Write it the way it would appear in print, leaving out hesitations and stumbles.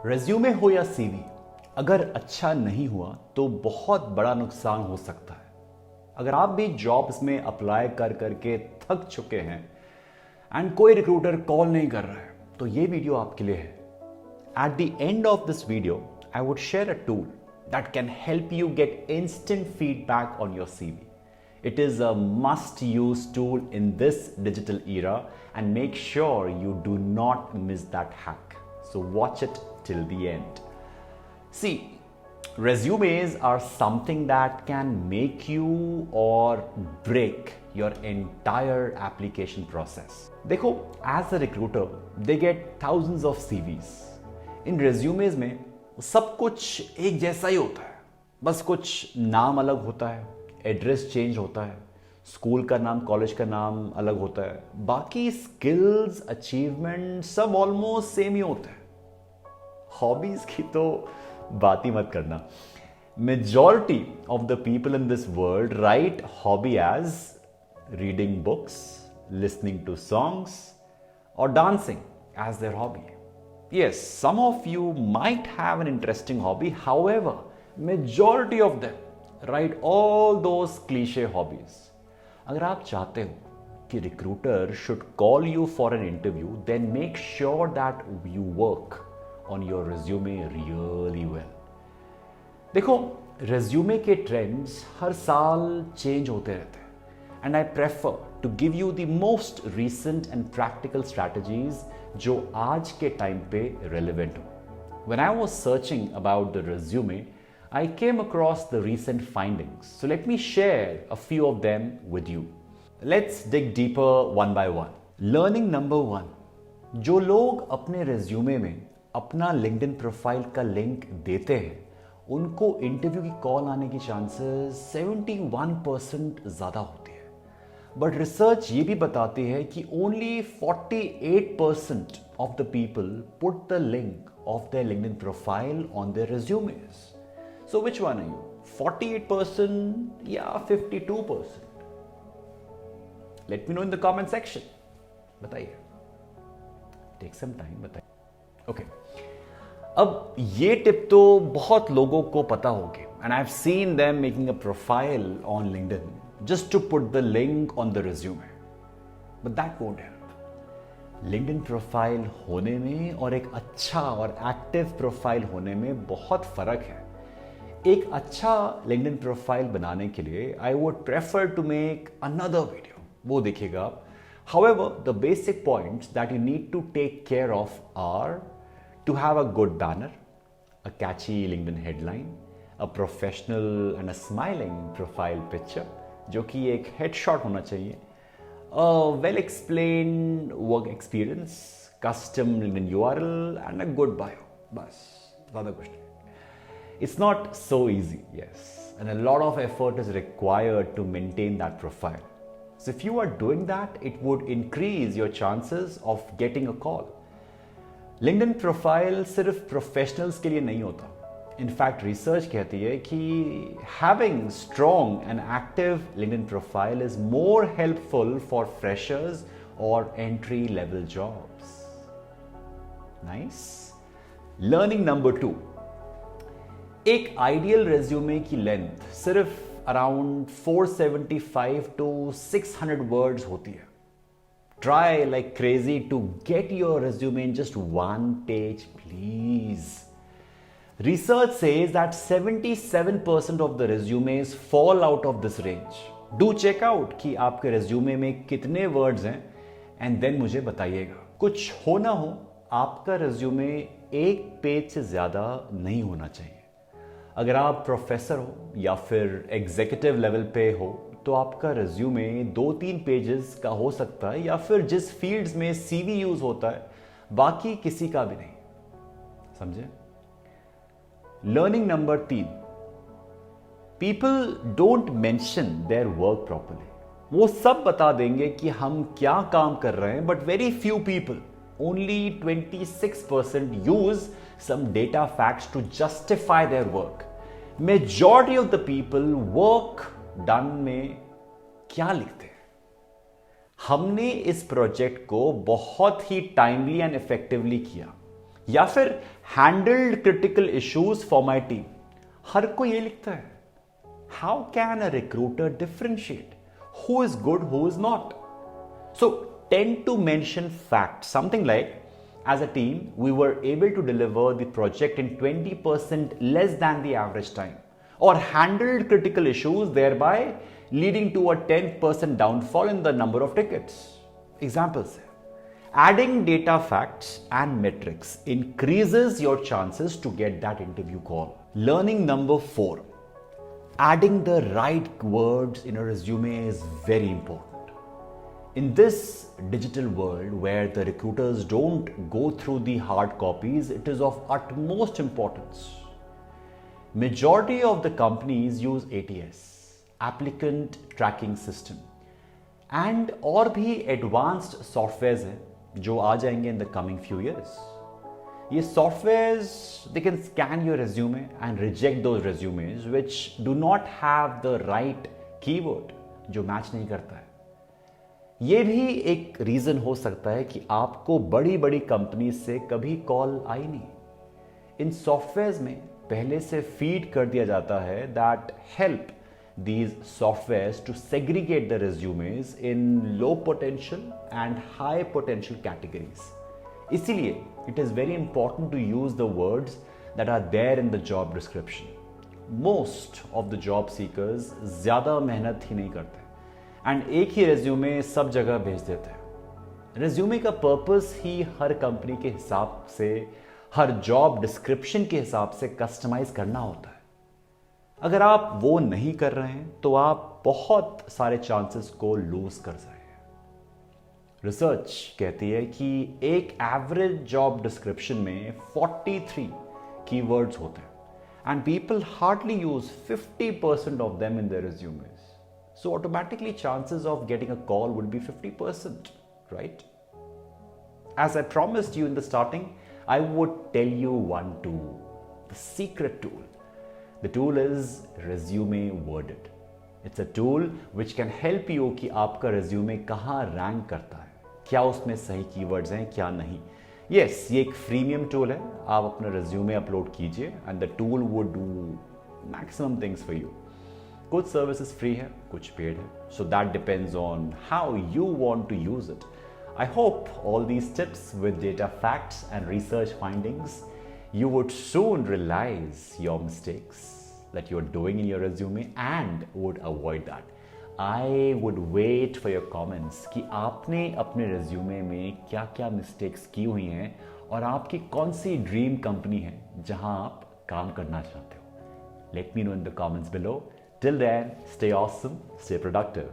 Resume हो या CV, अगर अच्छा नहीं हुआ तो बहुत बड़ा नुकसान हो सकता है। अगर आप भी जॉब्स में अप्लाई कर करके थक चुके हैं एंड कोई रिक्रूटर कॉल नहीं कर रहा है, तो ये वीडियो आपके लिए है। At the end of this video I would share a tool that can help you get instant feedback on your CV. It is a must-use tool in this digital era, and make sure you do not miss that hack. So watch it till the end. See, resumes are something that can make you or break your entire application process. देखो, as a recruiter, they get thousands of CVs. In resumes में सब कुछ एक जैसा ही होता है, बस कुछ नाम अलग होता है, एड्रेस चेंज होता है, स्कूल का नाम कॉलेज का नाम अलग होता है, बाकी स्किल्स अचीवमेंट सब ऑलमोस्ट सेम ही होता है। हॉबीज की तो बात ही मत करना। Majority of the people in this world write hobby as reading books, listening to songs or dancing as their hobby. Yes, some of you might have an interesting hobby. However, majority of them write all those cliche hobbies. अगर आप चाहते हो कि recruiter should call you for an interview, then make sure that you work on your resume really well. देखो, resume के trends हर साल change होते रहते हैं. And I prefer to give you the most recent and practical strategies जो आज के time पे relevant हो. When I was searching about the resume, I came across the recent findings. So let me share a few of them with you. Let's dig deeper one by one. Learning number 1. जो लोग अपने resume में अपना LinkedIn profile का link देते हैं, उनको interview की कॉल आने की चांसेस 71% ज़्यादा होती है। बट रिसर्च ये भी बताती है कि only 48% of the people put the link of their LinkedIn profile on their resumes. So which one are you, 48% या 52%? Let me know in the comment section, बताइए। टेक सम टाइम, बताइए। Okay, अब ये टिप तो बहुत लोगों को पता होगी, and I have seen them making a profile on LinkedIn just to put the link on the resume. But that won't help. LinkedIn profile होने में और एक अच्छा और एक्टिव प्रोफाइल होने में बहुत फर्क है। एक अच्छा LinkedIn प्रोफाइल बनाने के लिए I would prefer to make another video. वो देखिएगा आप। However, the basic points that you need to take care of are to have a good banner, a catchy LinkedIn headline, a professional and a smiling profile picture, जो कि एक headshot होना चाहिए, well explained work experience, custom LinkedIn URL and a good bio. बस, ज़्यादा कुछ नहीं। It's not so easy, yes, and a lot of effort is required to maintain that profile. So if you are doing that, it would increase your chances of getting a call. LinkedIn profile सिर्फ professionals के लिए नहीं होता. In fact research कहती है कि having strong and active LinkedIn profile is more helpful for freshers और entry level jobs. Nice. Learning number 2. एक आइडियल रेज्यूमे की लेंथ सिर्फ अराउंड 475 to 600 वर्ड्स होती है. Try like crazy to get your resume in just 1 page, please. Research says that 77% of the resumes fall out of this range. Do check out कि आपके resume में कितने words हैं and then मुझे बताइएगा. कुछ हो ना हो, आपका resume एक पेज से ज़्यादा नहीं होना चाहिए. अगर आप प्रोफेसर हो या फिर एग्जीक्यूटिव लेवल पे हो, तो आपका resume 2-3 पेजेस का हो सकता है, या फिर जिस फील्ड्स में CV यूज होता है, बाकी किसी का भी नहीं. समझे? Learning number 3. People don't mention their work properly. वो सब बता देंगे कि हम क्या काम कर रहे हैं, but very few people, only 26% use some data facts to justify their work. Majority of the people work done में क्या लिखते हैं? हमने इस प्रोजेक्ट को बहुत ही टाइमली एंड इफेक्टिवली किया, या फिर handled critical issues for my team. हर कोई ये लिखता है। How can a recruiter differentiate who is good, who is not? So tend to mention facts, something like, as a team, we were able to deliver the project in 20% less than the average time, or handled critical issues, thereby leading to a 10% downfall in the number of tickets. Examples. Adding data facts and metrics increases your chances to get that interview call. Learning number 4. Adding the right words in a resume is very important. In this digital world where the recruiters don't go through the hard copies, it is of utmost importance. Majority of the companies use ATS, Applicant Tracking System, and और भी advanced softwares हैं जो आ जाएंगे in the coming few years. ये softwares, they can scan your resume and reject those resumes which do not have the right keyword, जो match नहीं करता है। ये भी एक रीजन हो सकता है कि आपको बड़ी बड़ी कंपनी से कभी कॉल आई नहीं। इन सॉफ्टवेयर्स में पहले से फीड कर दिया जाता है that help these softwares to segregate the resumes in low potential and high potential categories. इसीलिए it is very important to use the words that are there in the job description. Most of the job seekers ज़्यादा मेहनत ही नहीं करते and एक ही resume सब जगह भेज देते हैं। Resume का purpose ही हर कंपनी के हिसाब से, हर job description के हिसाब से customize करना होता है। अगर आप वो नहीं कर रहे हैं तो आप बहुत सारे चांसेस को लूज कर जाएंगे। रिसर्च कहती है कि एक एवरेज जॉब डिस्क्रिप्शन में 43 कीवर्ड्स होते हैं and people hardly use 50% of them in their resumes, so automatically chances of getting a call would be 50%, right? As I promised you in the starting, I would tell you one tool, the secret tool. The tool is Resume Worded. It's a tool which can help you कि आपका resume कहाँ rank करता है, क्या उसमें सही keywords हैं, क्या नहीं। Yes, ये एक freemium tool है, आप अपना resume अपलोड कीजिए and the tool would do maximum things for you. कुछ services free है, कुछ paid है, so that depends on how you want to use it. I hope all these tips with data facts and research findings, you would soon realize your mistakes that you're doing in your resume and would avoid that. I would wait for your comments कि आपने अपने resume में क्या क्या mistakes की हुई हैं और आपकी कौन सी dream company है जहां आप काम करना चाहते हो। Let me know in the comments below. Till then, stay awesome, stay productive.